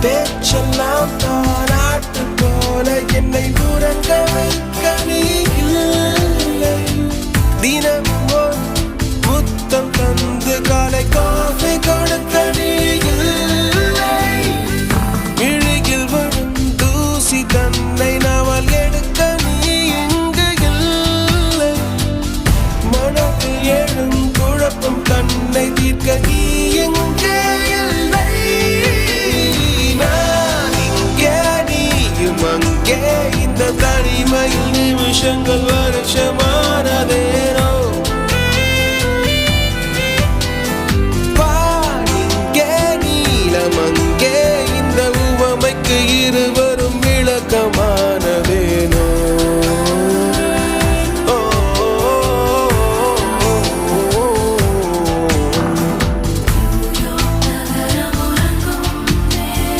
பேச்செல்லாம் தாராட்டு போல என்னை உறங்க வைக்க நீ இல்லை. தினமும் ஒரு முத்தம் தந்து காலை காஃபி கொடுக்க நீ இல்லை. இழுகில் வரும் தூசி தன்னை நாவல் எடுக்க நீ இங்கு இல்லை. மனதில் எழும் குழப்பம் தன்னை தீர்க்க நீ எங்கே இல்லை. நான் இங்கே நீயும் அங்கே இந்த தனிமையில் நிமிஷங்கள் வருஷமானதேனோ. இங்கே நீலம் அங்கே இந்த உவமைக்கு இரு